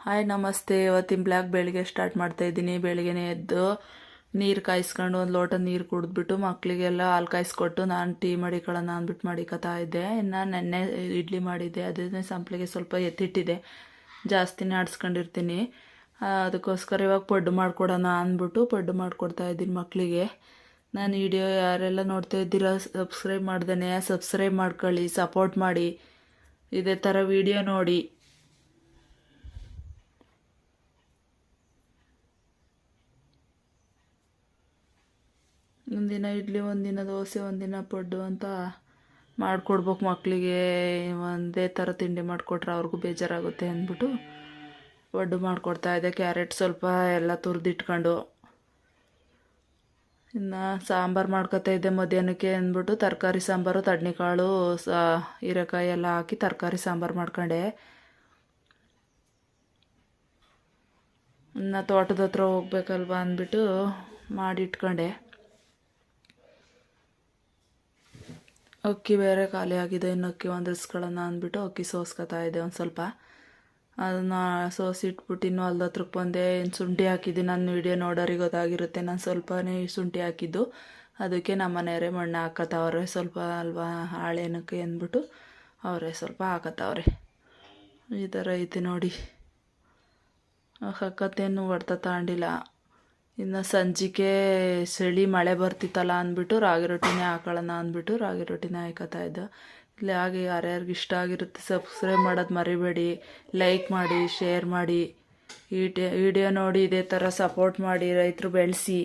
Hi ನಮಸ್ತೆ. ಇವತ್ತಿನ blog ಬೆಳಿಗ್ಗೆ ಸ್ಟಾರ್ಟ್ ಮಾಡ್ತಾಯಿದ್ದೀನಿ. ಬೆಳಿಗ್ಗೆನೇ ಎದ್ದು ನೀರು ಕಾಯಿಸ್ಕೊಂಡು ಒಂದು ಲೋಟ ನೀರು ಕುಡಿದ್ಬಿಟ್ಟು ಮಕ್ಕಳಿಗೆಲ್ಲ ಹಾಲು ಕಾಯಿಸ್ಕೊಟ್ಟು ನಾನು ಟೀ ಮಾಡಿಕೊಳ್ಳೋಣ ಅಂದ್ಬಿಟ್ಟು ಮಾಡಿಕೊತಾ ಇದ್ದೆ. ಇನ್ನು ನೆನ್ನೆ ಇಡ್ಲಿ ಮಾಡಿದ್ದೆ, ಅದನ್ನೇ ಸಂಪ್ಳಿಗೆ ಸ್ವಲ್ಪ ಎತ್ತಿಟ್ಟಿದ್ದೆ, ಜಾಸ್ತಿನೇ ಆಡಿಸ್ಕೊಂಡಿರ್ತೀನಿ. ಅದಕ್ಕೋಸ್ಕರ ಇವಾಗ ಪಡ್ಡು ಮಾಡಿಕೊಡೋಣ ಅಂದ್ಬಿಟ್ಟು ಪಡ್ಡು ಮಾಡಿಕೊಡ್ತಾ ಇದ್ದೀನಿ ಮಕ್ಕಳಿಗೆ. ನಾನು ವಿಡಿಯೋ ಯಾರೆಲ್ಲ ನೋಡ್ತಾ ಇದ್ದೀರಾ ಸಬ್ಸ್ಕ್ರೈಬ್ ಮಾಡ್ದೇ ಸಬ್ಸ್ಕ್ರೈಬ್ ಮಾಡ್ಕೊಳ್ಳಿ, ಸಪೋರ್ಟ್ ಮಾಡಿ. ಇದೇ ಥರ ವಿಡಿಯೋ ನೋಡಿ. ಒಂದಿನ ಇಡ್ಲಿ, ಒಂದಿನ ದೋಸೆ, ಒಂದಿನ ಪಡ್ಡು ಅಂತ ಮಾಡಿಕೊಡ್ಬೇಕು ಮಕ್ಕಳಿಗೆ. ಒಂದೇ ಥರ ತಿಂಡಿ ಮಾಡಿಕೊಟ್ರೆ ಅವ್ರಿಗೂ ಬೇಜಾರಾಗುತ್ತೆ ಅಂದ್ಬಿಟ್ಟು ಪಡ್ಡು ಮಾಡಿಕೊಡ್ತಾಯಿದ್ದೆ. ಕ್ಯಾರೆಟ್ ಸ್ವಲ್ಪ ಎಲ್ಲ ತುರಿದಿಟ್ಕೊಂಡು ಇನ್ನು ಸಾಂಬಾರು ಮಾಡ್ಕೊತಾ ಇದ್ದೆ ಮಧ್ಯಾಹ್ನಕ್ಕೆ ಅಂದ್ಬಿಟ್ಟು. ತರಕಾರಿ ಸಾಂಬಾರು, ತಡ್ನಿಕಾಳು, ಹೀರೆಕಾಯಿ ಎಲ್ಲ ಹಾಕಿ ತರಕಾರಿ ಸಾಂಬಾರು ಮಾಡ್ಕೊಂಡೆ. ಇನ್ನು ತೋಟದ ಹತ್ರ ಹೋಗ್ಬೇಕಲ್ವ ಅಂದ್ಬಿಟ್ಟು ಮಾಡಿಟ್ಕೊಂಡೆ. ಅಕ್ಕಿ ಬೇರೆ ಖಾಲಿ ಆಗಿದೆ, ಇನ್ನು ಅಕ್ಕಿ ಹೊಂದಿಸ್ಕೊಳ್ಳೋಣ ಅಂದ್ಬಿಟ್ಟು ಅಕ್ಕಿ ಸೋಸ್ಕೊತಾ ಇದ್ದೆ ಒಂದು ಸ್ವಲ್ಪ. ಅದನ್ನು ಸೋಸಿಟ್ಬಿಟ್ಟು ಇನ್ನೂ ಹೊಲ್ದ ಹತ್ರಕ್ಕೆ ಬಂದೆ. ಇನ್ನು ಶುಂಠಿ ಹಾಕಿದ್ದೀನಿ. ನನ್ನ ವೀಡಿಯೋ ನೋಡೋರಿಗೆ ಗೊತ್ತಾಗಿರುತ್ತೆ, ನಾನು ಸ್ವಲ್ಪನೇ ಶುಂಠಿ ಹಾಕಿದ್ದು. ಅದಕ್ಕೆ ನಮ್ಮ ಮನೆಯವರೇ ಮಣ್ಣು ಹಾಕತ್ತವ್ರೆ ಸ್ವಲ್ಪ ಅಲ್ವಾ ಹಾಳೇನಕ್ಕೆ ಅಂದ್ಬಿಟ್ಟು ಅವರೇ ಸ್ವಲ್ಪ ಹಾಕತ್ತವ್ರೆ. ಈ ಥರ ಐತಿ ನೋಡಿ. ಹಕ್ಕತ್ತೇನು ಹೊಡ್ತ ತಗೊಂಡಿಲ್ಲ. ಇನ್ನು ಸಂಜಿಕೆ ಚಳಿ ಮಳೆ ಬರ್ತಿತ್ತಲ್ಲ ಅಂದ್ಬಿಟ್ಟು ರಾಗಿ ರೊಟ್ಟಿನೇ ಹಾಕೊಳ್ಳೋಣ ಅಂದ್ಬಿಟ್ಟು ರಾಗಿ ರೊಟ್ಟಿನೇ ಹಾಕೋತಾ ಇದ್ದೆ. ಇಲ್ಲಿ ಹಾಗೆ ಯಾರ್ಯಾರಿಗೆ ಇಷ್ಟ ಆಗಿರುತ್ತೆ ಸಬ್ಸ್ಕ್ರೈಬ್ ಮಾಡೋದು ಮರಿಬೇಡಿ, ಲೈಕ್ ಮಾಡಿ, ಶೇರ್ ಮಾಡಿ. ವಿಡಿಯೋ ನೋಡಿ ಇದೇ ಥರ ಸಪೋರ್ಟ್ ಮಾಡಿ, ರೈತರು ಬೆಳೆಸಿ.